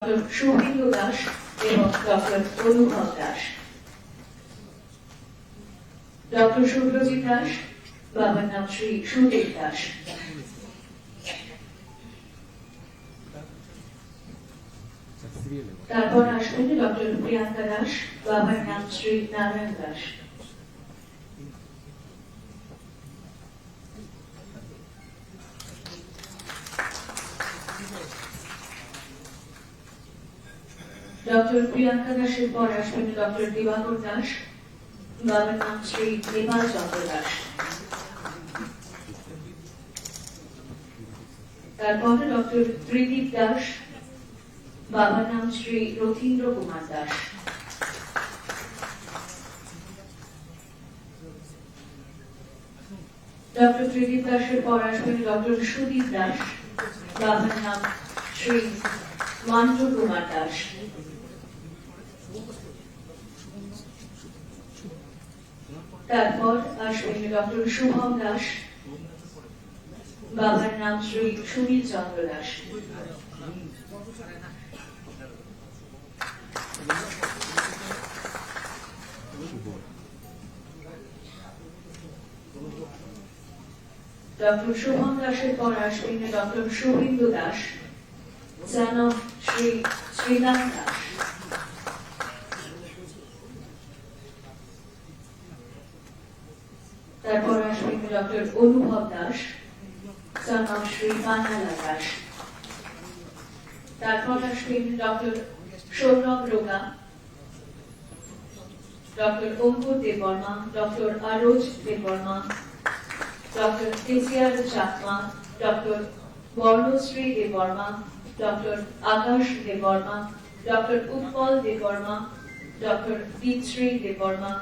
Doctor Suvendu Das এবং doctor অনুভব Das. Doctor Subhrajit Das, বাবার নাম শ্রী সুদেব দাস। তারপর আসবেন ডক্টর প্রিয়াঙ্কা দাস, বাবার নাম শ্রী নারায়ণ দাস। ডক্টর প্রিয়াঙ্কা দাসের পর আসবেন ডক্টর দিবাকর দাস, বাবার নাম শ্রী নেপাল চন্দ্র দাস। তারপরে ডক্টর ত্রিদীপ দাস, বাবার নাম শ্রী রথীন্দ্র কুমার দাস। ডক্টর ত্রিদীপ দাসের পর আসবেন ডক্টর সুদীপ দাস, বাবার নাম শ্রী মন্টু কুমার দাস। তারপর আসবেন ডক্টর শুভম দাস, বাবার নাম শ্রী সুনীল চন্দ্র দাস। ডক্টর শুভম দাসের পর আসবেন doctor Suvendu Das, son of Shri Srinath Das. তারপর আসবেন ডক্টর অনুভব দাস, son of শ্রী পানালা দাস। তারপর আসবেন doctor Sourav Roga, doctor Ankur Debbarma, doctor Aroj Debbarma, doctor KCR Chakma, doctor Barnashree Debbarma, doctor Akash Debbarma, doctor Utpal Debbarma, doctor Dipshree Debbarma,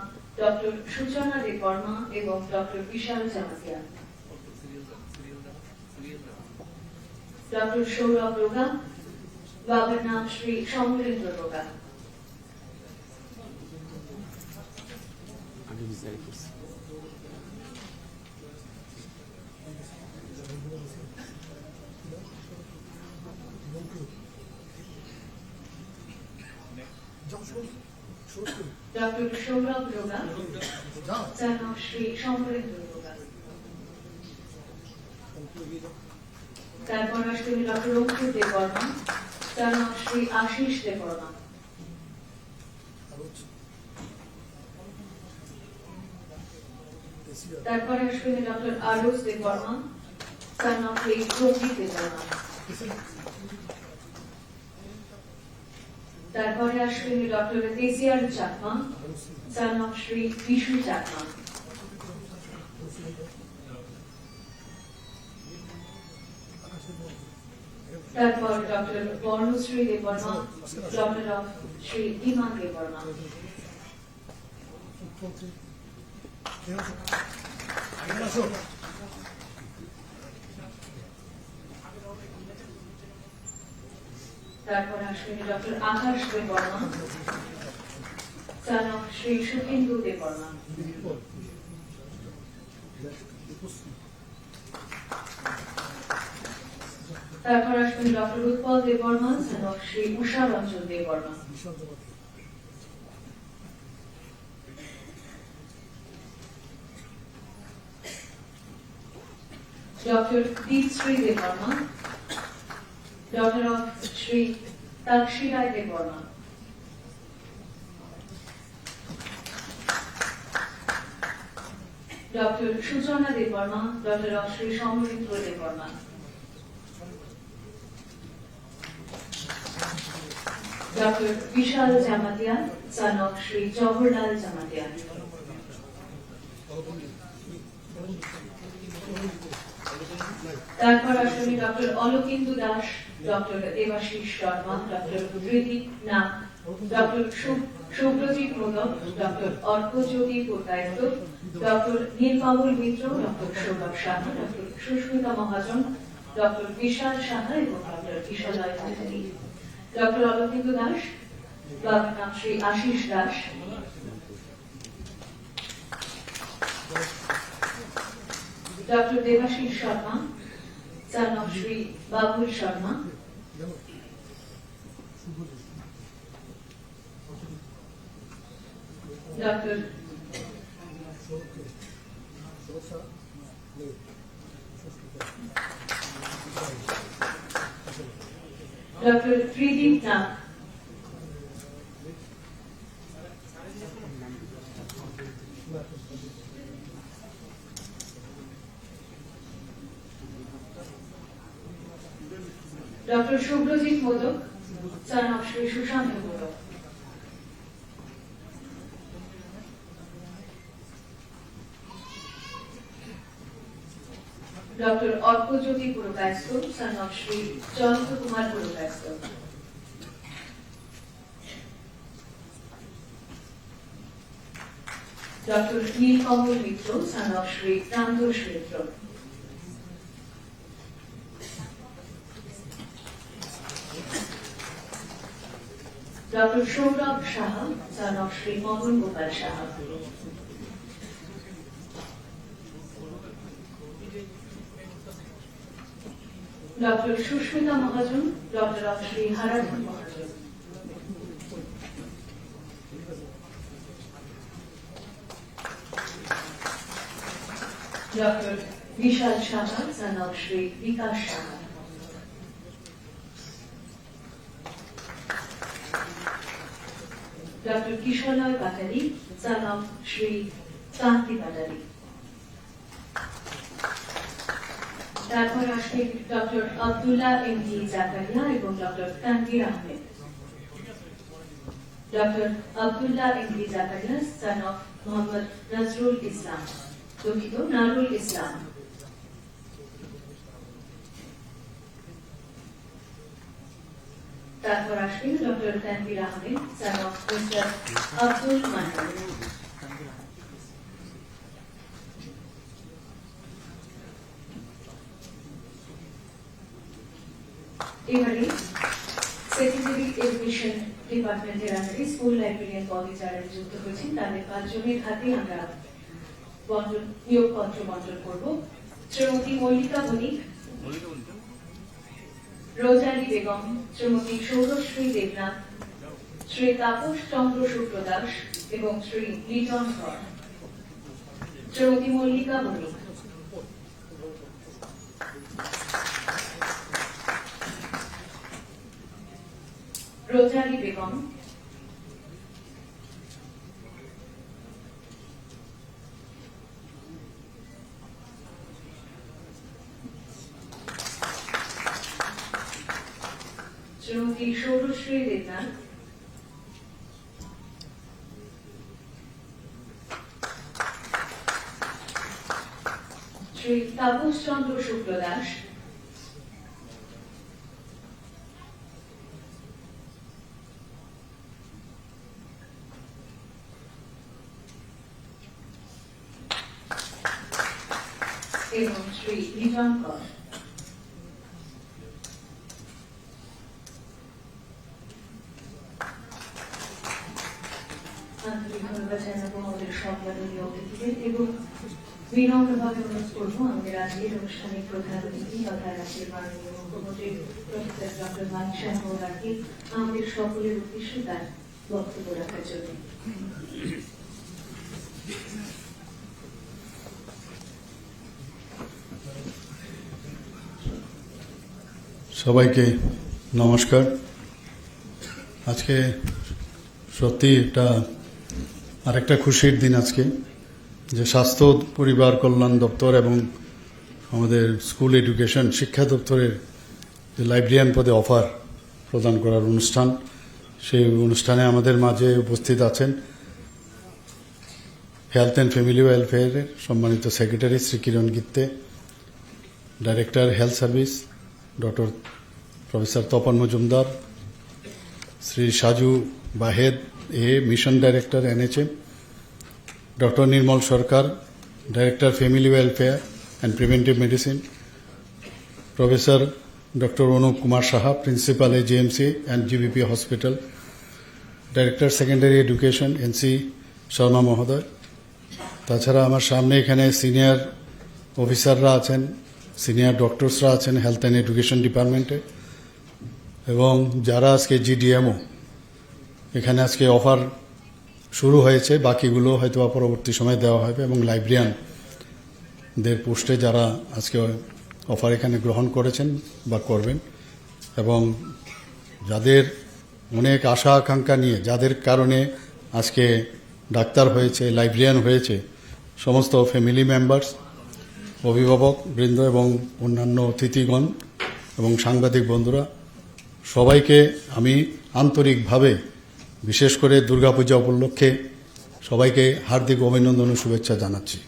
doctor Suchana Debbarma এবং ডক্টর বিশাল জামাতিয়া। ডক্টর সৌরভ রোগা, বাবার নাম শ্রী সমরেন্দ্র রোগা। ডক্টর সৌরভ রোগা, son of শ্রী সমরেন্দ্র রোগা। তারপর আসবেন doctor Ankur Debbarma, son of Shri Ashish Debbarma. তারপর আসবেন doctor Aroj Debbarma, son of Shri Ranjit Debbarma. তারপরে আসবেন doctor KCR Chakma, son of Shri Bishu Chakma. তারপর doctor Barnashree Debbarma, doctor of Shri Dhiman Debbarma. তারপর আসবেন doctor Akash Debbarma, son of Shri Shubhendu Debbarma. তারপর আসবেন doctor Utpal Debbarma, son of Shri Usha Ranjan Debbarma. Doctor Dipshree Debbarma, daughter of Sri Takshirai Deborma. Dr. Shuchana Deborma, daughter of Sri Somarendra Deborma. Dr. Vishal Jamatia, son of Sri Jawaharlal Jamatia. তারপর আসবেন doctor Alokendu Das, doctor Debashish Sharma, doctor Tridip Nag, doctor Subhrajit Modak, doctor Arkajyoti Purkayastha, doctor Nilkamal Mitra, doctor Sourav Saha, doctor Susmita Mahajan, doctor Bishal Saha এবং doctor Kishoroy Bhandari. Doctor Alokendu Das, বাবার নাম Shri Ashish Das. Doctor Debashish Sharma, son of Sri Babul Sharma. Dr. Dr. Tridip Nak, Dr. Shubrojit Modak, son of Shri Shushant Modak, Dr. Orkojyoti Purokayastho, son of Shri Jayanta Kumar Purokayastho, Dr. Neelkamal Mitra, son of Shri Ramdosh Mitra, Dr. Shourabh Shah, son of Shri Mohan Gopal Shah, Dr. Shushmita Mahajan, daughter of Shri Haradhan Mahajan, Dr. Vishal Shah, son of Shri Vikas Shah, Dr. Kisholay Patali, son of Shri Kanti Patali. তারপর আসবে doctor Abdullah MD Zakaria এবং doctor Tanvir Ahmed. Doctor Abdullah MD Zakaria, son of Mohammad Nazrul Islam, দুঃখিত নারুল ইসলাম। তারপর আসবেন doctor Tanvir Ahmed, son of mister Abdul Mannan. এবারে secondary education ডিপার্টমেন্টের আন্ডারে school librarian পদে যারা নিযুক্ত হয়েছেন তাদের 5 জনের হাতে আমরা নিয়োগপত্র বন্টন করব। শ্রীমতী মল্লিকা বণিক, রোজালি বেগম, শ্রীমতী সৌরশ্রী দেবনাথ, শ্রী তাপস চন্দ্র শুক্ল দাস এবং শ্রী লিটন কর। শ্রীমতী মল্লিকা বণিক, রোজালি বেগম, শ্রীমতী সৌরশ্রী দেবনাথ, শ্রী তাপস চন্দ্র শুক্ল দাস, এবং শ্রী লিটন কর। আন্তরিক ধন্যবাদ জানাবো আমাদের সম্মাননীয় অতিথিদের এবং বিনম্রভাবে অনুরোধ করবো আমাদের আজকের অনুষ্ঠানের প্রধান অতিথি তথা রাজ্যের মাননীয় মুখ্যমন্ত্রী প্রফেসর ডক্টর মানিক সাহা মহোদয়কে আমাদের সকলের উদ্দেশ্যে তার বক্তব্য রাখার জন্য। সবাইকে নমস্কার। আজকে সত্যি আরেকটা খুশির দিন আজকে, যে স্বাস্থ্য পরিবার কল্যাণ দপ্তর এবং আমাদের স্কুল এডুকেশন শিক্ষা দপ্তরের যে লাইব্রেরিয়ান পদে অফার প্রদান করার অনুষ্ঠান, সেই অনুষ্ঠানে আমাদের মাঝে উপস্থিত আছেন হেলথ অ্যান্ড ফ্যামিলি ওয়েলফেয়ারের সম্মানিত secretary Shri Kiran Gitte, director health service doctor professor Tapan Majumdar, Shri Saju Bahed mission director NHM, doctor Nirmal Sarkar, director family welfare and preventive medicine, professor doctor Anup Kumar Saha, principal AJMC and GBP hospital, director secondary education NC Sharma মহোদয়। তাছাড়া আমার সামনে এখানে সিনিয়র অফিসাররা আছেন, senior ডক্টরসরা আছেন হেলথ অ্যান্ড এডুকেশন ডিপার্টমেন্টে, এবং যারা আজকে GDMO এখানে আজকে অফার শুরু হয়েছে, বাকিগুলো হয়তো পরবর্তী সময় দেওয়া হবে। এবং লাইব্রেরিয়ানদের পোস্টে যারা আজকে অফার এখানে গ্রহণ করেছেন বা করবেন, এবং যাদের অনেক আশা আকাঙ্ক্ষা নিয়ে, যাদের কারণে আজকে ডাক্তার হয়েছে, লাইব্রেরিয়ান হয়েছে, সমস্ত ফ্যামিলি মেম্বার্স, অভিভাবক বৃন্দ এবং অন্যান্য অতিথিগণ এবং সাংবাদিক বন্ধুরা, সবাইকে আমি আন্তরিকভাবে, বিশেষ করে দুর্গাপূজা উপলক্ষে সবাইকে হার্দিক অভিনন্দন ও শুভেচ্ছা জানাচ্ছি।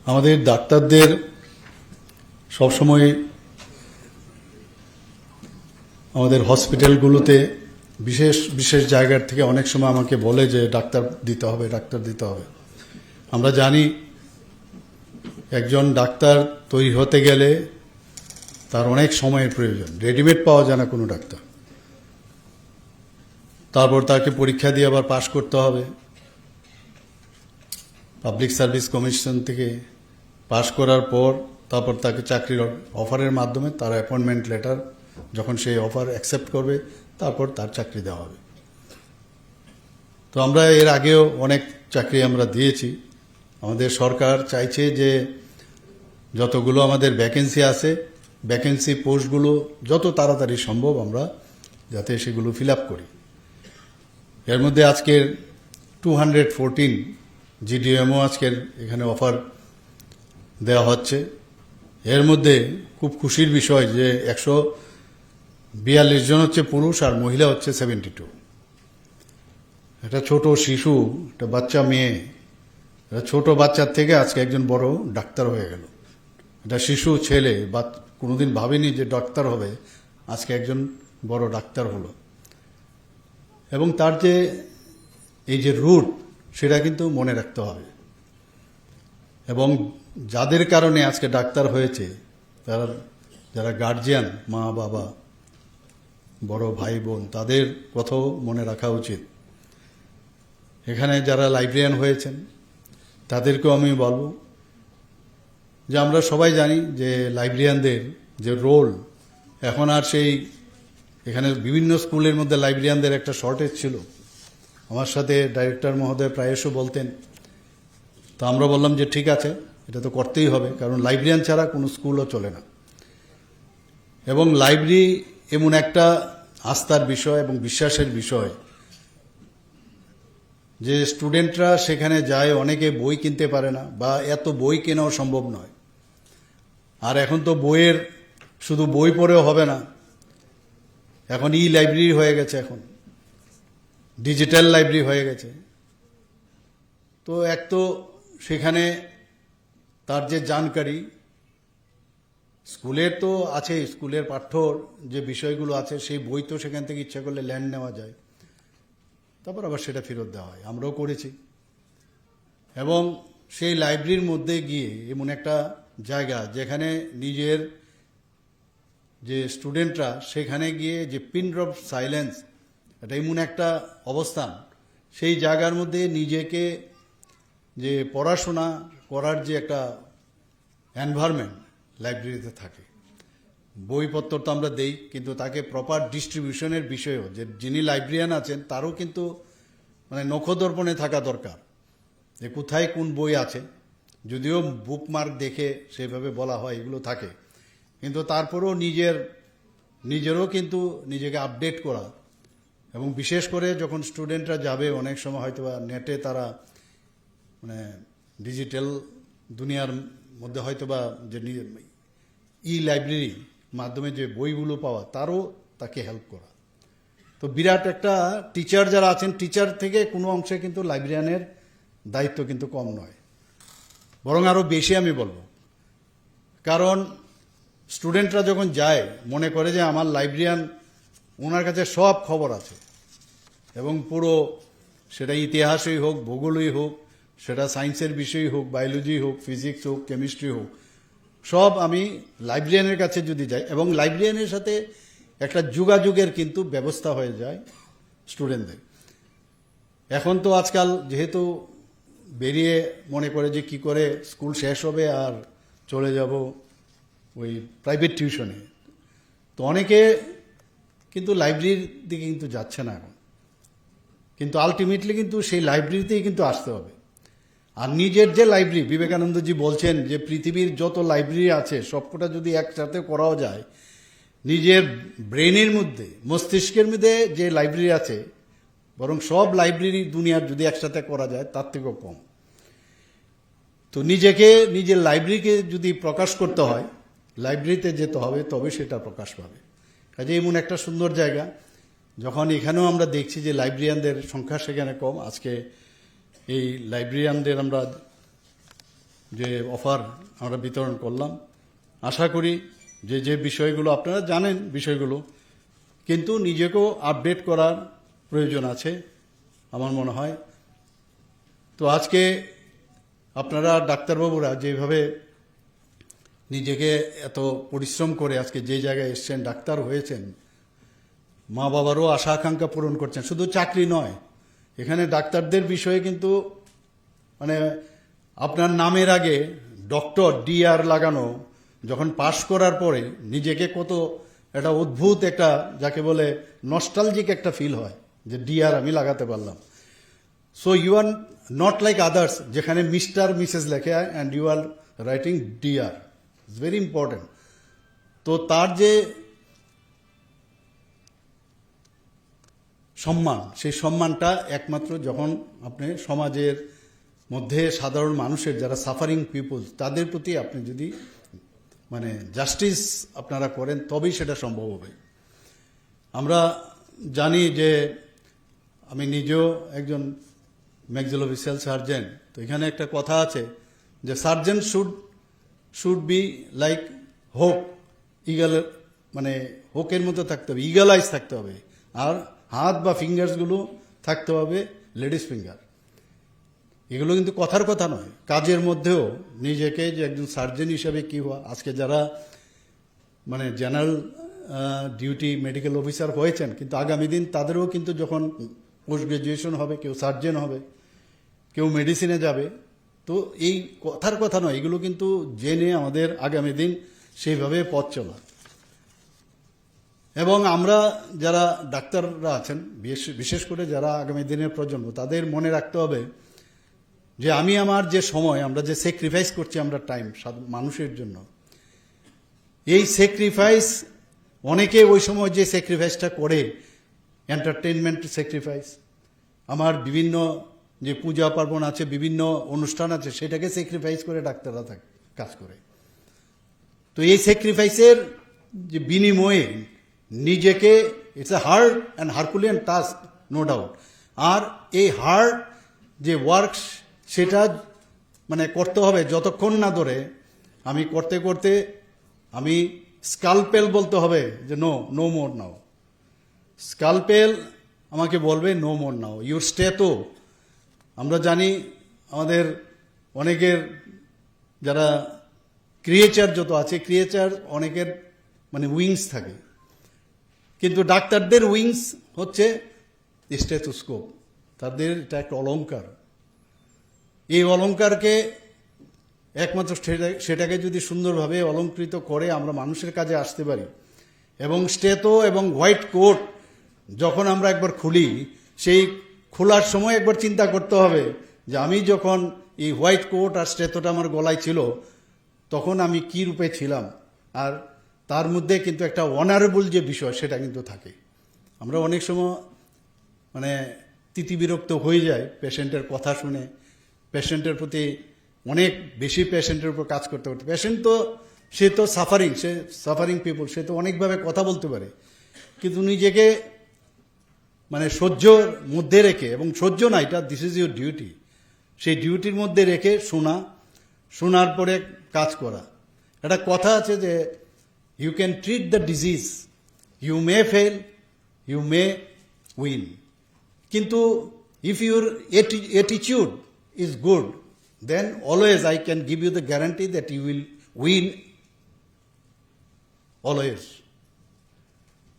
আমাদের ডাক্তারদের সবসময় আমাদের হসপিটালগুলোতে বিশেষ বিশেষ জায়গার থেকে অনেক সময় আমাকে বলে যে ডাক্তার দিতে হবে, ডাক্তার দিতে হবে। আমরা জানি একজন ডাক্তার তৈরি হতে গেলে তার অনেক সময়ের প্রয়োজন, রেডিমেড পাওয়া যায় না কোনো ডাক্তার। তারপর তাকে পরীক্ষা দিয়ে আবার পাশ করতে হবে, পাবলিক সার্ভিস কমিশন থেকে পাশ করার পর তারপর তাকে চাকরির অফারের মাধ্যমে তার অ্যাপয়েন্টমেন্ট লেটার, যখন সেই অফার অ্যাকসেপ্ট করবে তারপর তার চাকরি দেওয়া হবে। তো আমরা এর আগেও অনেক চাকরি আমরা দিয়েছি। আমাদের সরকার চাইছে যে যতগুলো আমাদের ভ্যাকেন্সি আছে, ভ্যাকেন্সি পোস্টগুলো যত তাড়াতাড়ি সম্ভব আমরা যাতে সেগুলো ফিল আপ করি। এর মধ্যে আজকের 214 জিডিএমও আজকের এখানে অফার দেওয়া হচ্ছে। এর মধ্যে খুব খুশির বিষয় যে 142 জন হচ্ছে পুরুষ আর মহিলা হচ্ছে 72। একটা ছোট শিশু, একটা বাচ্চা মেয়ে, একটা ছোট বাচ্চার থেকে আজকে একজন বড় ডাক্তার হয়ে গেল। একটা শিশু ছেলে বা কোনোদিন ভাবেনি যে ডাক্তার হবে, আজকে একজন বড় ডাক্তার হলো। এবং তার যে এই যে রুট, সেটা কিন্তু মনে রাখতে হবে। এবং যাদের কারণে আজকে ডাক্তার হয়েছে, তারা যারা গার্জিয়ান, মা বাবা, বড় ভাই বোন, তাদের কথাও মনে রাখা উচিত। এখানে যারা লাইব্রেরিয়ান হয়েছেন তাদেরকেও আমি বলবো যে আমরা সবাই জানি যে লাইব্রেরিয়ানদের যে রোল, এখন আর সেই এখানে বিভিন্ন স্কুলের মধ্যে লাইব্রেরিয়ানদের একটা শর্টেজ ছিল। আমার সাথে ডাইরেক্টর মহোদয় প্রায়শ বলতেন, তো আমরা বললাম যে ঠিক আছে, এটা তো করতেই হবে, কারণ লাইব্রেরিয়ান ছাড়া কোনো স্কুলও চলে না। এবং লাইব্রেরি এমন একটা আস্থার বিষয় এবং বিশ্বাসের বিষয় যে স্টুডেন্টরা সেখানে যায়, অনেকে বই কিনতে পারে না বা এত বই কেনাও সম্ভব নয়। আর এখন তো বইয়ের শুধু বই পড়েও হবে না, এখন ই লাইব্রেরি হয়ে গেছে, এখন ডিজিটাল লাইব্রেরি হয়ে গেছে। তো এক তো সেখানে তার যে জানকারি, স্কুলের তো আছে, স্কুলের পাঠ্যর যে বিষয়গুলো আছে সেই বই তো সেখান থেকে ইচ্ছা করলে ল্যান্ড নেওয়া যায়, তারপর আবার সেটা ফেরত দেওয়া হয়, আমরাও করেছি। এবং সেই লাইব্রেরির মধ্যে গিয়ে এমন একটা জায়গা যেখানে নিজের যে স্টুডেন্টরা সেখানে গিয়ে যে পিন ড্রপ সাইলেন্স, এটা এমন একটা অবস্থান, সেই জায়গার মধ্যে নিজেকে যে পড়াশোনা করার যে একটা এনভায়রনমেন্ট লাইব্রেরিতে থাকে। বইপত্র তো আমরা দেই, কিন্তু তাকে প্রপার ডিস্ট্রিবিউশনের বিষয়েও যে যিনি লাইব্রেরিয়ান আছেন তারও কিন্তু মানে নখদর্পণে থাকা দরকার যে কোথায় কোন বই আছে। যদিও বুকমার্ক দেখে সেভাবে বলা হয় এগুলো থাকে, কিন্তু তারপরেও নিজেরও কিন্তু নিজেকে আপডেট করা। এবং বিশেষ করে যখন স্টুডেন্টরা যাবে, অনেক সময় হয়তো নেটে তারা মানে ডিজিটাল দুনিয়ার মধ্যে হয়তো বা যে ই লাইব্রেরি মাধ্যমে যে বইগুলো পাওয়া, তারও তাকে হেল্প করা। তো বিরাট একটা টিচার যারা আছেন, টিচার থেকে কোনো অংশে কিন্তু লাইব্রেরিয়ানের দায়িত্ব কিন্তু কম নয়, বরং আরও বেশি আমি বলবো। কারণ স্টুডেন্টরা যখন যায় মনে করে যে আমার লাইব্রেরিয়ান, ওনার কাছে সব খবর আছে, এবং পুরো সেটা ইতিহাসই হোক, ভূগোলই হোক, সেটা সায়েন্সের বিষয়ই হোক, বায়োলজি হোক, ফিজিক্স হোক, কেমিস্ট্রি হোক, সব আমি লাইব্রেরিয়ানের কাছে যদি যাই, এবং লাইব্রেরিয়ানের সাথে একটা যোগাযোগের কিন্তু ব্যবস্থা হয়ে যায় স্টুডেন্টদের। এখন তো আজকাল যেহেতু বেরিয়ে মনে করে যে কি করে স্কুল শেষ হবে আর চলে যাব ওই প্রাইভেট টিউশনে, তো অনেকে কিন্তু লাইব্রেরির দিকে কিন্তু যাচ্ছে না এখন। কিন্তু আলটিমেটলি কিন্তু সেই লাইব্রেরিতেই কিন্তু আসতে হবে। আর নিজের যে লাইব্রেরি, বিবেকানন্দজি বলছেন যে পৃথিবীর যত লাইব্রেরি আছে সবকটা যদি একসাথে করাও যায়, নিজের ব্রেনের মধ্যে, মস্তিষ্কের মধ্যে যে লাইব্রেরি আছে, বরং সব লাইব্রেরি দুনিয়ার যদি একসাথে করা যায় তার থেকেও কম। তো নিজের লাইব্রেরিকে যদি প্রকাশ করতে হয়, লাইব্রেরিতে যেতে হবে, তবে সেটা প্রকাশ পাবে। কাজে এমন একটা সুন্দর জায়গা, যখন এখানেও আমরা দেখছি যে লাইব্রেরিয়ানদের সংখ্যা সেখানে কম, আজকে এই লাইব্রেরিয়ানদের আমরা যে অফার আমরা বিতরণ করলাম, আশা করি যে বিষয়গুলো আপনারা জানেন বিষয়গুলো, কিন্তু নিজেকেও আপডেট করার প্রয়োজন আছে আমার মনে হয়। তো আজকে আপনারা ডাক্তারবাবুরা যেভাবে নিজেকে এত পরিশ্রম করে আজকে যে জায়গায় এসছেন, ডাক্তার হয়েছেন, মা বাবারও আশা আকাঙ্ক্ষা পূরণ করছেন, শুধু চাকরি নয়, এখানে ডাক্তারদের বিষয়ে কিন্তু মানে আপনার নামের আগে ডক্টর ডিআর লাগানো, যখন পাশ করার পরে নিজেকে কত একটা অদ্ভুত একটা, যাকে বলে নস্টালজিক একটা ফিল হয় যে ডিআর আমি লাগাতে পারলাম। So you are not like others, যেখানে মিস্টার মিসেস লেখে and you are writing DR, it's very important. তো তার যে সম্মান, সেই সম্মানটা একমাত্র যখন আপনি সমাজের মধ্যে সাধারণ মানুষের যারা সাফারিং পিপল, তাদের প্রতি আপনি যদি মানে জাস্টিস আপনারা করেন, তবেই সেটা সম্ভব হবে। আমরা জানি যে আমি নিজেও একজন ম্যাক্সিলোফেসিয়াল সার্জন। তো এখানে একটা কথা আছে যে সার্জন শুড বি লাইক হোক, ইগল, মানে হোকের মতো থাকতে হবে, ইগল আইস থাকতে হবে, আর হাত বা ফিঙ্গার্সগুলো থাকতে হবে লেডিস ফিঙ্গার। এগুলো কিন্তু কথার কথা নয়, কাজের মধ্যেও নিজেকে যে একজন সার্জন হিসেবে কি হওয়া। আজকে যারা মানে জেনারেল ডিউটি মেডিকেল অফিসার হয়েছেন, কিন্তু আগামী দিন তাদেরও কিন্তু যখন পোস্ট গ্রাজুয়েশন হবে, কেউ সার্জন হবে, কেউ মেডিসিনে যাবে। তো এই কথার কথা নয়, এগুলো কিন্তু জেনে আমাদের আগামী দিন সেইভাবে পথ চলা। এবং আমরা যারা ডাক্তাররা আছেন, বিশেষ করে যারা আগামী দিনের প্রজন্ম, তাদের মনে রাখতে হবে যে আমি আমার যে সময়, আমরা যে স্যাক্রিফাইস করছি আমরা টাইম মানুষের জন্য, এই স্যাক্রিফাইস অনেকে ওই সময় যে স্যাক্রিফাইসটা করে, এন্টারটেনমেন্ট স্যাক্রিফাইস, আমার বিভিন্ন যে পূজা পার্বণ আছে, বিভিন্ন অনুষ্ঠান আছে, সেটাকে স্যাক্রিফাইস করে ডাক্তাররা কাজ করে। তো এই স্যাক্রিফাইসের যে বিনিময়ে নিজেকে, it's a hard and herculean task, no doubt. আর এই হার্ড যে ওয়ার্ক, সেটা মানে করতে হবে যতক্ষণ না ধরে আমি করতে করতে আমি স্কালপেল বলতে হবে যে নো মোর নাও। স্কালপেল আমাকে বলবে no more now, your stay. তো আমরা জানি আমাদের অনেকের যারা ক্রিয়েচার যত আছে, ক্রিয়েচার অনেকের মানে উইংস থাকে, কিন্তু ডাক্তারদের উইংস হচ্ছে স্টেথোস্কোপ। তাদের এটা একটা অলংকার। এই অলংকারকে একমাত্র সেটাকে যদি সুন্দরভাবে অলঙ্কৃত করে আমরা মানুষের কাজে আসতে পারি, এবং স্টেথো এবং হোয়াইট কোট যখন আমরা একবার খুলি, সেই খোলার সময় একবার চিন্তা করতে হবে যে আমি যখন এই হোয়াইট কোট আর স্টেথোটা আমার গলায় ছিল, তখন আমি কি রূপে ছিলাম। আর তার মধ্যে কিন্তু একটা অনারেবল যে বিষয়, সেটা কিন্তু থাকে। আমরা অনেক সময় মানে তিতিবিরক্ত হয়ে যায় পেশেন্টের কথা শুনে, পেশেন্টের প্রতি অনেক বেশি পেশেন্টের উপর কাজ করতে করতে। পেশেন্ট তো সে সাফারিং পিপল, সে তো অনেকভাবে কথা বলতে পারে, কিন্তু নিজেকে মানে সহ্যর মধ্যে রেখে, এবং সহ্য না, এটা দিস ইজ ইউর ডিউটি, সেই ডিউটির মধ্যে রেখে শোনার পরে কাজ করা। একটা কথা আছে যে you can treat the disease, you may fail, you may win, কিন্তু if your attitude is good, then always I can give you the guarantee that you will win always.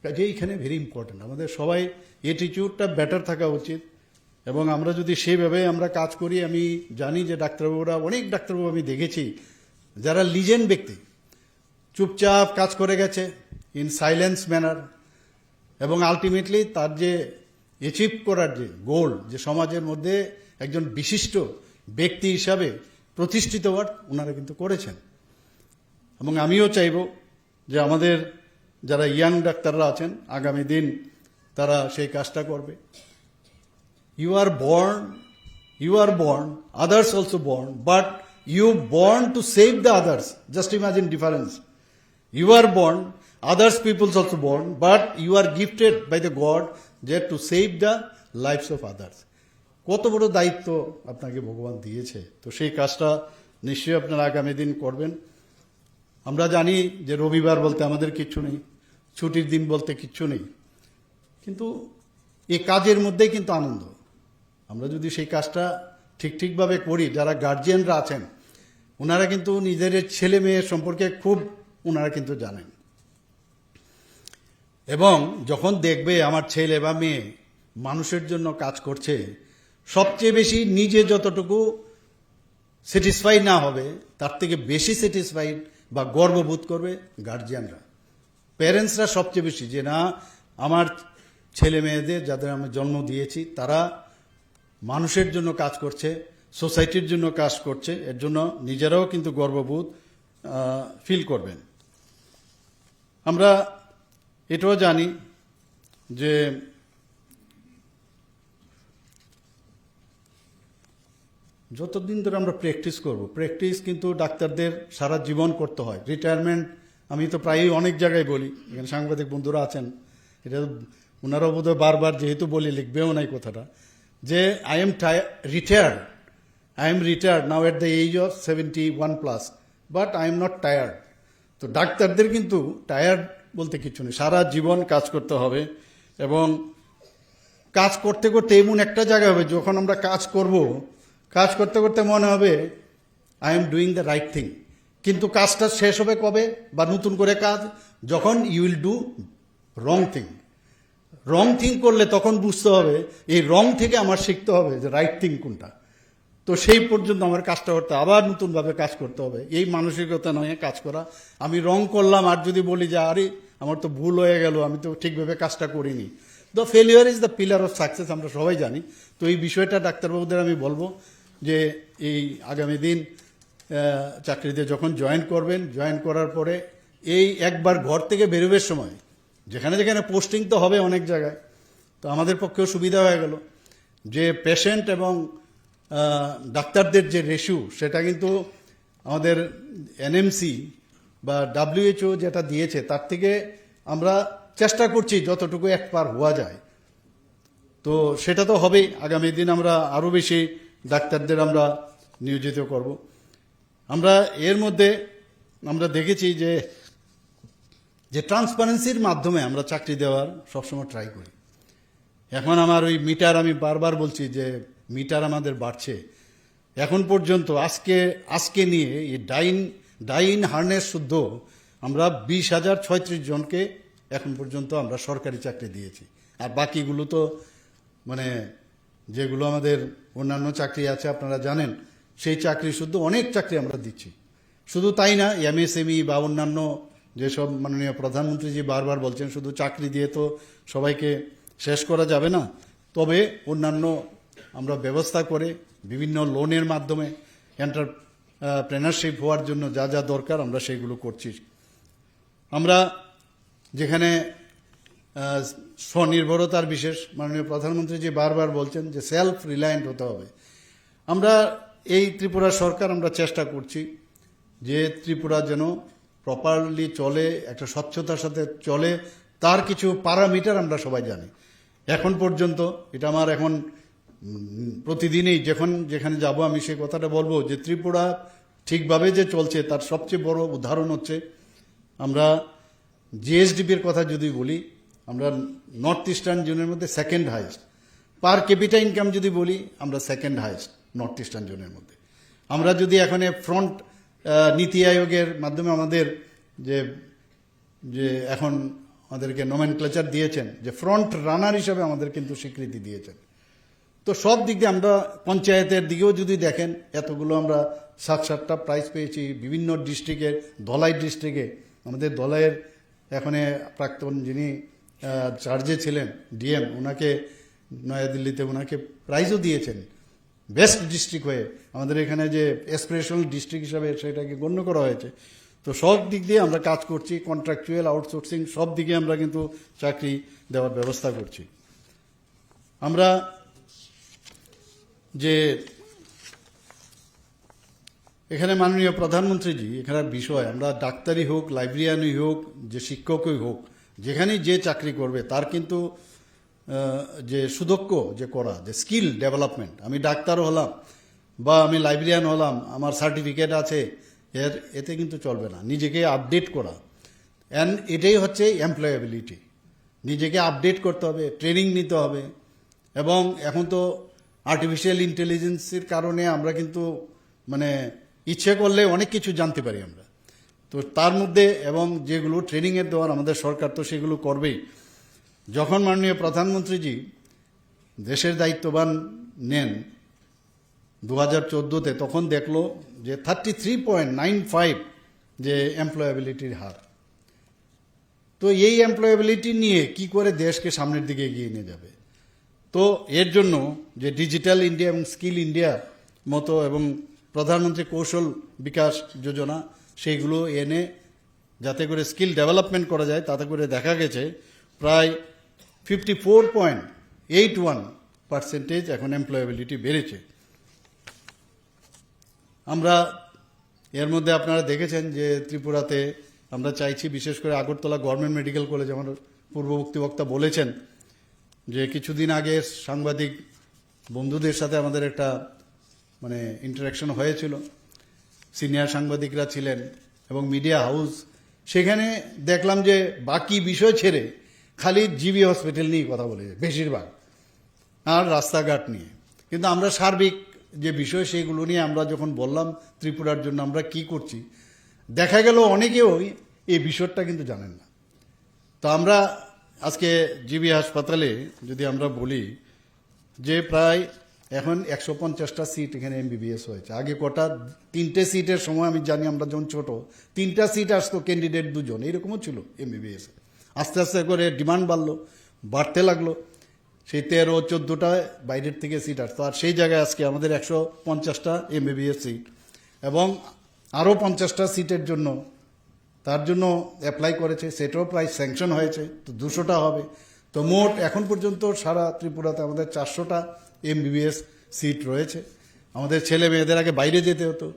কাজে এইখানে ভেরি ইম্পর্টেন্ট, আমাদের সবাই অ্যাটিটিউডটা better থাকা উচিত। এবং আমরা যদি সেইভাবে আমরা কাজ করি, আমি জানি যে ডাক্তারবাবুরা, অনেক ডাক্তারবাবু আমি দেখেছি যারা লিজেন্ড ব্যক্তি, চুপচাপ কাজ করে গেছে ইন সাইলেন্স ম্যানার, এবং আলটিমেটলি তার যে অ্যাচিভ করার যে গোল, যে সমাজের মধ্যে একজন বিশিষ্ট ব্যক্তি হিসাবে প্রতিষ্ঠিত হওয়ার ওনারা কিন্তু করেছেন। এবং আমিও চাইব যে আমাদের যারা ইয়াং ডাক্তাররা আছেন আগামী দিন তারা সেই কাজটা করবে। You are born, others also born, but you born to save the others. Just imagine difference. You are born, others peoples also born, but you are gifted by the God that to save the lives of others. কত বড় দায়িত্ব আপনাকে ভগবান দিয়েছে, তো সেই কাজটা নিশ্চয়ই আপনারা আগামী দিন করবেন। আমরা জানি যে রবিবার বলতে আমাদের কিচ্ছু নেই, ছুটির দিন বলতে কিচ্ছু নেই, কিন্তু এই কাজের মধ্যেই কিন্তু আনন্দ। আমরা যদি সেই কাজটা ঠিকভাবে করি, যারা গার্জিয়ানরা আছেন ওনারা কিন্তু নিজের ছেলে মেয়ে সম্পর্কে খুব ওনারা কিন্তু জানেন, এবং যখন দেখবে আমার ছেলে বা মেয়ে মানুষের জন্য কাজ করছে, সবচেয়ে বেশি নিজে যতটুকু স্যাটিসফাই না হবে তার থেকে বেশি স্যাটিসফাইড বা গর্ববোধ করবে গার্জিয়ানরা, প্যারেন্টসরা সবচেয়ে বেশি, যে না আমার ছেলে মেয়েদের যাদের আমি জন্ম দিয়েছি তারা মানুষের জন্য কাজ করছে, সোসাইটির জন্য কাজ করছে, এর জন্য নিজেরাও কিন্তু গর্ববোধ ফিল করবেন। আমরা এটাও জানি যে যতদিন ধরে আমরা প্র্যাকটিস করব, প্র্যাকটিস কিন্তু ডাক্তারদের সারা জীবন করতে হয়। রিটায়ারমেন্ট আমি তো প্রায়ই অনেক জায়গায় বলি, এখানে সাংবাদিক বন্ধুরা আছেন, এটা ওনারাও বোধহয় বারবার যেহেতু বলি লিখবেও নাই কথাটা, যে I am retired now at the age of 71+, but I am not tired. তো ডাক্তারদের কিন্তু টায়ার্ড বলতে কিছু নেই, সারা জীবন কাজ করতে হবে, এবং কাজ করতে করতে এমন একটা জায়গা হবে যখন আমরা কাজ করতে করতে মনে হবে I am doing the right thing, কিন্তু কাজটা শেষ হবে কবে, বা নতুন করে কাজ যখন you will do wrong thing করলে তখন বুঝতে হবে এই রং থেকে আমার শিখতে হবে যে রাইট থিং কোনটা। তো সেই পর্যন্ত আমার কাজটা করতে আবার নতুনভাবে কাজ করতে হবে, এই মানসিকতা নয় কাজ করা। আমি রং করলাম আর যদি বলি যে আরে আমার তো ভুল হয়ে গেল, আমি তো ঠিকভাবে কাজটা করিনি, the failure is the pillar of success, আমরা সবাই জানি। তো এই বিষয়টা ডাক্তারবাবুদের আমি বলবো যে এই আগামী দিন চাকরিতে যখন জয়েন করবেন, জয়েন করার পরে এই একবার ঘর থেকে বেরোবার সময় যেখানে যেখানে পোস্টিং তো হবে অনেক জায়গায়, তো আমাদের পক্ষেও সুবিধা হয়ে গেল যে পেশেন্ট এবং ডাক্তারদের যে রেশিও সেটা কিন্তু আমাদের এনএমসি বা WHO যেটা দিয়েছে তার থেকে আমরা চেষ্টা করছি যতটুকু এক পার হওয়া যায়। তো সেটা তো হবেই, আগামী দিন আমরা আরও বেশি ডাক্তারদের আমরা নিয়োজিত করব। আমরা এর মধ্যে আমরা দেখেছি যে ট্রান্সপারেন্সির মাধ্যমে আমরা চাকরি দেওয়ার সবসময় ট্রাই করি। এখন আমার ওই মিটার, আমি বারবার বলছি যে মিটার আমাদের বাড়ছে। এখন পর্যন্ত আজকে নিয়ে এই ডাইন হার্নেস শুদ্ধ আমরা 20,036 জনকে এখন পর্যন্ত আমরা সরকারি চাকরি দিয়েছি, আর বাকিগুলো তো মানে যেগুলো আমাদের অন্যান্য চাকরি আছে আপনারা জানেন, সেই চাকরি শুদ্ধ অনেক চাকরি আমরা দিচ্ছি। শুধু তাই না, MSME বা অন্যান্য যেসব মাননীয় প্রধানমন্ত্রীজি বারবার বলছেন শুধু চাকরি দিয়ে তো সবাইকে শেষ করা যাবে না, তবে অন্যান্য আমরা ব্যবস্থা করে বিভিন্ন লোনের মাধ্যমে এন্টারপ্রেনারশিপ হওয়ার জন্য যা যা দরকার আমরা সেগুলো করছি। আমরা যেখানে স্বনির্ভরতার বিশেষ মাননীয় প্রধানমন্ত্রী যে বারবার বলছেন যে সেলফ রিলায়েন্ট হতে হবে, আমরা এই ত্রিপুরা সরকার আমরা চেষ্টা করছি যে ত্রিপুরা যেন প্রপারলি চলে, একটা স্বচ্ছতার সাথে চলে, তার কিছু প্যারামিটার আমরা সবাই জানি। এখন পর্যন্ত এটা আমার এখন প্রতিদিনই যেখানে যাব আমি সেই কথাটা বলবো যে ত্রিপুরা ঠিকভাবে যে চলছে তার সবচেয়ে বড় উদাহরণ হচ্ছে আমরা জিএসডিপির কথা যদি বলি, আমরা নর্থ ইস্টার্ন জোনের মধ্যে second highest, per capita income যদি বলি আমরা সেকেন্ড হাইস্ট নর্থ ইস্টার্ন জোনের মধ্যে। আমরা যদি এখন ফ্রন্ট নীতি আয়োগের মাধ্যমে আমাদের যে এখন আমাদেরকে নোমেনক্লেচার দিয়েছেন যে ফ্রন্ট রানার হিসাবে আমাদের কিন্তু স্বীকৃতি দিয়েছেন। তো সব দিক দিয়ে আমরা পঞ্চায়েতের দিকেও যদি দেখেন এতগুলো আমরা 7-8টা প্রাইজ পেয়েছি বিভিন্ন ডিস্ট্রিক্টের। ধলাই ডিস্ট্রিক্টে আমাদের ধলাইয়ের এখন প্রাক্তন যিনি চার্জে ছিলেন ডিএম, ওনাকে নয়াদিল্লিতে ওনাকে প্রাইজও দিয়েছেন বেস্ট ডিস্ট্রিক্ট হয়ে। আমাদের এখানে যে অ্যাসপিরেশনাল ডিস্ট্রিক্ট হিসাবে সেটাকে গণ্য করা হয়েছে। তো সব দিক দিয়ে আমরা কাজ করছি, কন্ট্রাকচুয়াল, আউটসোর্সিং সব দিকে আমরা কিন্তু চাকরি দেওয়ার ব্যবস্থা করছি। আমরা যে এখানে মাননীয় প্রধানমন্ত্রীজি এখানে বিষয়, আমরা ডাক্তারই হোক, লাইব্রেরিয়ানই হোক, যে শিক্ষকই হোক, যেখানেই যে চাকরি করবে তার কিন্তু যে সুদক্ষ যে করা, যে স্কিল ডেভেলপমেন্ট, আমি ডাক্তার হলাম বা আমি লাইব্রেরিয়ান হলাম, আমার সার্টিফিকেট আছে, এতে কিন্তু চলবে না। নিজেকে আপডেট করা, অ্যান্ড এটাই হচ্ছে এমপ্লয়েবিলিটি। নিজেকে আপডেট করতে হবে, ট্রেনিং নিতে হবে। এবং এখন তো আর্টিফিশিয়াল ইন্টেলিজেন্সের কারণে আমরা কিন্তু মানে ইচ্ছে করলে অনেক কিছু জানতে পারি আমরা। তো তার মধ্যে এবং যেগুলো ট্রেনিংয়ের দেওয়ার আমাদের সরকার তো সেগুলো করবেই। যখন মাননীয় প্রধানমন্ত্রীজি দেশের দায়িত্ববান নেন 2014-তে, তখন দেখলো যে 33.95 যে এমপ্লয়াবিলিটির হার। তো এই এমপ্লয়াবিলিটি নিয়ে কি করে দেশকে সামনের দিকে এগিয়ে নিয়ে যাবে? তো এর জন্য যে ডিজিটাল ইন্ডিয়া এবং স্কিল ইন্ডিয়া মতো এবং প্রধানমন্ত্রী কৌশল বিকাশ যোজনা, সেইগুলো এনে যাতে করে স্কিল ডেভেলপমেন্ট করা যায়, তাতে করে দেখা গেছে প্রায় 54.81% এখন এমপ্লয়াবিলিটি বেড়েছে। আমরা এর মধ্যে আপনারা দেখেছেন যে ত্রিপুরাতে আমরা চাইছি, বিশেষ করে আগরতলা গভর্নমেন্ট মেডিকেল কলেজ, আমার পূর্ববর্তী বক্তা বলেছেন যে কিছুদিন আগে সাংবাদিক বন্ধুদের সাথে আমাদের একটা মানে ইন্টারাকশন হয়েছিল, সিনিয়র সাংবাদিকরা ছিলেন এবং মিডিয়া হাউস। সেখানে দেখলাম যে বাকি বিষয় ছেড়ে খালি জিবি হসপিটাল নিয়ে কথা বলেছে বেশিরভাগ, আর রাস্তাঘাট নিয়ে। কিন্তু আমরা সার্বিক যে বিষয় সেগুলো নিয়ে আমরা যখন বললাম ত্রিপুরার জন্য আমরা কি করছি, দেখা গেল অনেকেও এই বিষয়টা কিন্তু জানেন না। তো আমরা আজকে জিবি হাসপাতালে যদি আমরা বলি যে প্রায় এখন 150টা সিট এখানে এমবিবিএস হয়েছে। আগে কটা 3টে সিটের সময় আমি জানি, আমরা যখন ছোট 3টা সিট আসতো, ক্যান্ডিডেট 2 জন, এইরকমও ছিল এমবিবিএস। আস্তে আস্তে করে ডিমান্ড বাড়তে লাগলো, সেই 13-14টা বাইরের থেকে সিট আসতো। আর সেই জায়গায় আজকে আমাদের 150টা এমবিবিএস সিট এবং আরও 50টা সিটের জন্য তার জন্য অ্যাপ্লাই করেছে, সেটাও প্রায় স্যাংশন হয়েছে। তো 200টা হবে। তো মোট এখন পর্যন্ত সারা ত্রিপুরাতে আমাদের 400টা এমবিবিএস সিট রয়েছে। আমাদের ছেলে মেয়েদের আগে বাইরে যেতে হতো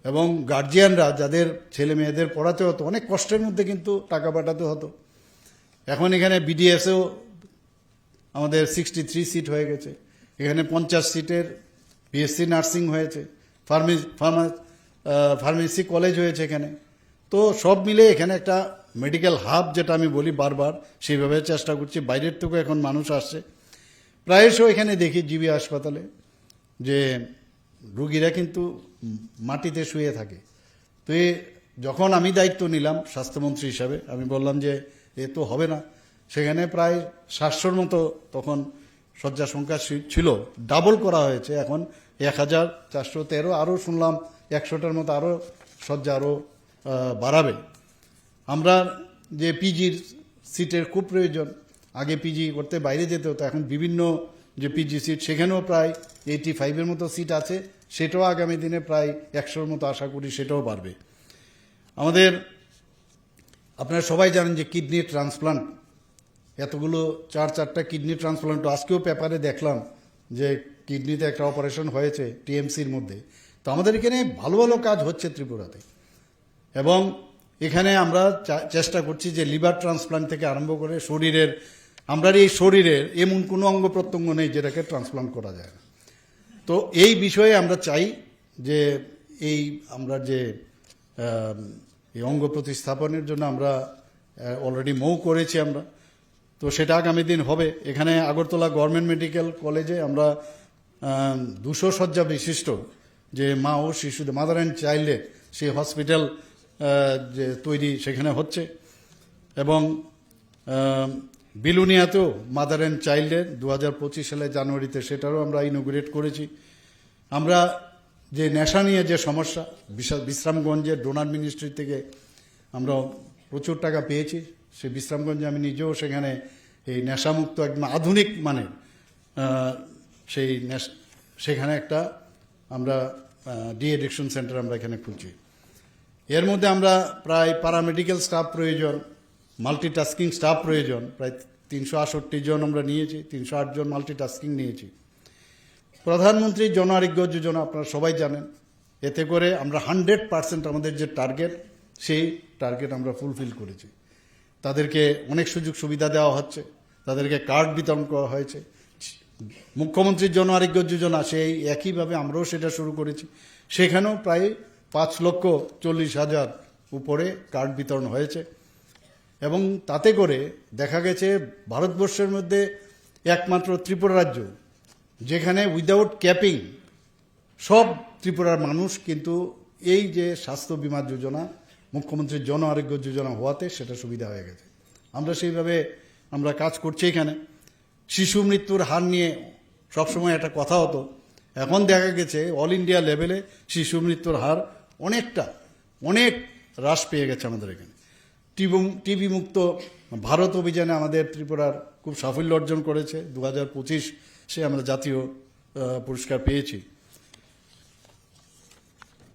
এবং গার্জিয়ানরা যাদের ছেলে মেয়েদের পড়াতে হতো অনেক কষ্টের মধ্যে কিন্তু টাকা পাঠাতে হতো। এখন এখানে বিডিএসেও আমাদের 63 সিট হয়ে গেছে। এখানে 50 সিটের বিএসসি নার্সিং হয়েছে, ফার্মেসি কলেজ হয়েছে এখানে। তো সব মিলে এখানে একটা মেডিকেল হাব, যেটা আমি বলি বারবার, সেইভাবে চেষ্টা করছি। বাইরের থেকেও এখন মানুষ আসছে। প্রায়শই এখানে দেখি জিবি হাসপাতালে যে রুগীরা কিন্তু মাটিতে শুয়ে থাকে। তো যখন আমি দায়িত্ব নিলাম স্বাস্থ্যমন্ত্রী হিসাবে, আমি বললাম যে এ তো হবে না। সেখানে প্রায় 700-র মতো তখন শয্যা সংখ্যা ছিল, ডাবল করা হয়েছে, এখন 1413। আরও শুনলাম 100টার মতো আরও শয্যা আরও বাড়াবে। আমরা যে পিজির সিটের খুব প্রয়োজন, আগে পিজি করতে বাইরে যেতে হতো, এখন বিভিন্ন যে পিজি সিট সেখানেও প্রায় 85-এর মতো সিট আছে, সেটাও আগামী দিনে প্রায় 100-র মতো আশা করি সেটাও বাড়বে। আমাদের আপনারা সবাই জানেন যে কিডনি ট্রান্সপ্লান্ট, এতগুলো 4-4টা কিডনি ট্রান্সপ্লান্ট, আজকেও পেপারে দেখলাম যে কিডনিতে একটা অপারেশন হয়েছে টিএমসির মধ্যে। তো আমাদের এখানে ভালো ভালো কাজ হচ্ছে ত্রিপুরাতে। এবং এখানে আমরা চেষ্টা করছি যে লিভার ট্রান্সপ্লান্ট থেকে আরম্ভ করে শরীরের, আমরা এই শরীরের এমন কোনো অঙ্গ প্রত্যঙ্গ নেই যেটাকে ট্রান্সপ্লান্ট করা যায় না। তো এই বিষয়ে আমরা চাই যে আমরা যে এই অঙ্গ প্রতিস্থাপনের জন্য আমরা অলরেডি মৌ করেছি আমরা, তো সেটা আগামী দিন হবে। এখানে আগরতলা গভর্নমেন্ট মেডিকেল কলেজে আমরা 200 শয্যা বিশিষ্ট যে মা ও শিশুদের, মাদার অ্যান্ড চাইল্ডের সেই হসপিটাল যে তৈরি সেখানে হচ্ছে। এবং বিলুনিয়াতেও মাদার অ্যান্ড চাইল্ডের 2025 সালে জানুয়ারিতে সেটারও আমরা ইনোগ্রেট করেছি। আমরা যে নেশা নিয়ে যে সমস্যা, বিশ্রামগঞ্জের ডোনার মিনিস্ট্রি থেকে আমরা প্রচুর টাকা পেয়েছি। সেই বিশ্রামগঞ্জে আমি নিজেও সেখানে এই নেশামুক্ত একদম আধুনিক মানের সেখানে একটা আমরা ডি এডিকশন সেন্টার আমরা এখানে খুলছি। এর মধ্যে আমরা প্রায় প্যারামেডিক্যাল স্টাফ প্রয়োজন, মাল্টিটাস্কিং স্টাফ প্রয়োজন, প্রায় 368 জন আমরা নিয়েছি, 308 জন মাল্টিটাস্কিং নিয়েছি। প্রধানমন্ত্রী জন আরোগ্য যোজনা আপনারা সবাই জানেন, এতে করে আমরা 100% আমাদের যে টার্গেট সেই টার্গেট আমরা ফুলফিল করেছি। তাদেরকে অনেক সুযোগ সুবিধা দেওয়া হচ্ছে, তাদেরকে কার্ড বিতরণ করা হয়েছে। মুখ্যমন্ত্রীর জন আরোগ্য যোজনা সেই একইভাবে আমরাও সেটা শুরু করেছি, সেখানেও প্রায় 5,40,000 উপরে কার্ড বিতরণ হয়েছে। এবং তাতে করে দেখা গেছে ভারতবর্ষের মধ্যে একমাত্র ত্রিপুরা রাজ্য যেখানে উইদাউট ক্যাপিং সব ত্রিপুরার মানুষ কিন্তু এই যে স্বাস্থ্য বীমা যোজনা, মুখ্যমন্ত্রীর জন আরোগ্য যোজনা হওয়াতে সেটা সুবিধা হয়ে গেছে। আমরা সেইভাবে আমরা কাজ করছি। এখানে শিশু মৃত্যুর হার নিয়ে সবসময় একটা কথা হতো, এখন দেখা গেছে অল ইন্ডিয়া লেভেলে শিশু মৃত্যুর হার অনেক হ্রাস পেয়ে গেছে আমাদের এখানে। টিবি মুক্ত ভারত অভিযানে আমাদের ত্রিপুরার খুব সাফল্য অর্জন করেছে। 2025 আমরা জাতীয় পুরস্কার পেয়েছি।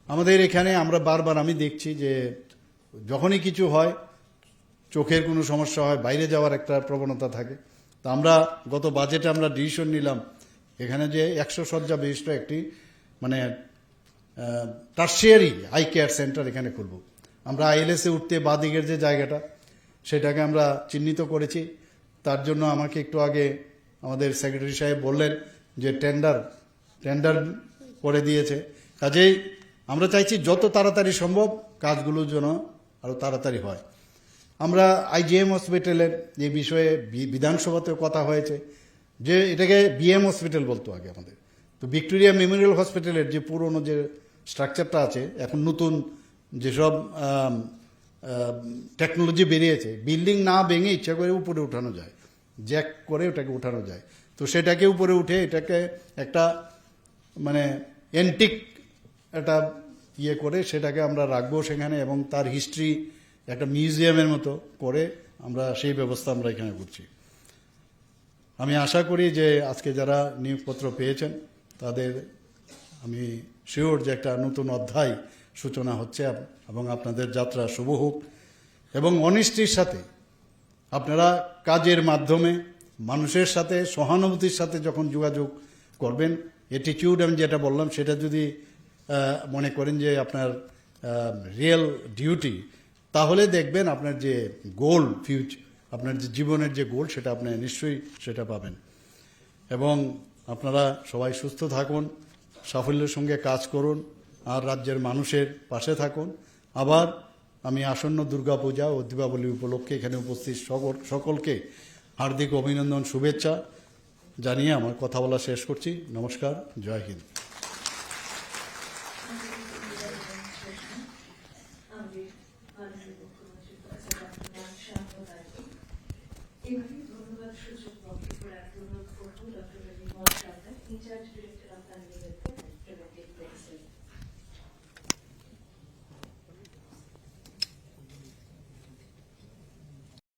আমাদের এখানে আমরা বারবার আমি দেখছি যে যখনই কিছু হয়, চোখের কোনো সমস্যা হয়, বাইরে যাওয়ার একটা প্রবণতা থাকে। তা আমরা গত বাজেটে আমরা ডিসিশন নিলাম এখানে যে 100 শয্যা বিশিষ্ট একটি মানে টার্সিয়ারি আই কেয়ার সেন্টার এখানে খুলব। আমরা আইএলএসে উঠতে বাদিকের যে জায়গাটা সেটাকে আমরা চিহ্নিত করেছি। তার জন্য আমাকে একটু আগে আমাদের সেক্রেটারি সাহেব বললেন যে টেন্ডার করে দিয়েছে। কাজেই আমরা চাইছি যত তাড়াতাড়ি সম্ভব কাজগুলো যেন আরও তাড়াতাড়ি হয়। আমরা আইজিএম হসপিটালের এই বিষয়ে বিধানসভাতেও কথা হয়েছে যে এটাকে বিএম হসপিটাল বলতো আগে আমাদের। তো ভিক্টোরিয়া মেমোরিয়াল হসপিটালের যে পুরনো যে স্ট্রাকচারটা আছে, এখন নতুন যেসব টেকনোলজি বেরিয়েছে, বিল্ডিং না ভেঙে ইচ্ছা করে উপরে উঠানো যায়, জ্যাক করে ওটাকে উঠানো যায়। তো সেটাকে উপরে উঠে এটাকে একটা মানে অ্যান্টিক একটা করে সেটাকে আমরা রাখবো সেখানে, এবং তার হিস্ট্রি একটা মিউজিয়ামের মতো করে আমরা সেই ব্যবস্থা আমরা এখানে করছি। আমি আশা করি যে আজকে যারা নিয়োগপত্র পেয়েছেন তাদের আমি শিওর যে একটা নতুন অধ্যায় সূচনা হচ্ছে এবং আপনাদের যাত্রা শুভ হোক। এবং অনিষ্টির সাথে আপনারা কাজের মাধ্যমে মানুষের সাথে সহানুভূতির সাথে যখন যোগাযোগ করবেন, অ্যাটিটিউড আমি যেটা বললাম সেটা যদি মনে করেন যে আপনার রিয়েল ডিউটি, তাহলে দেখবেন আপনার যে গোল আপনার যে জীবনের যে গোল সেটা আপনি নিশ্চয়ই সেটা পাবেন। এবং আপনারা সবাই সুস্থ থাকুন, সাফল্যের সঙ্গে কাজ করুন, আর রাজ্যের মানুষের পাশে থাকুন। আবার আমি আসন্ন দুর্গাপূজা ও দীপাবলি উপলক্ষে এখানে উপস্থিত সকলকে হার্দিক অভিনন্দন, শুভেচ্ছা জানিয়ে আমার কথা বলা শেষ করছি। নমস্কার, জয় হিন্দ। ধন্যবাদ সূচক বক্তব্য রাখতে অনুরোধ করবো ডক্টর ইনচার্জ ডিরেক্টর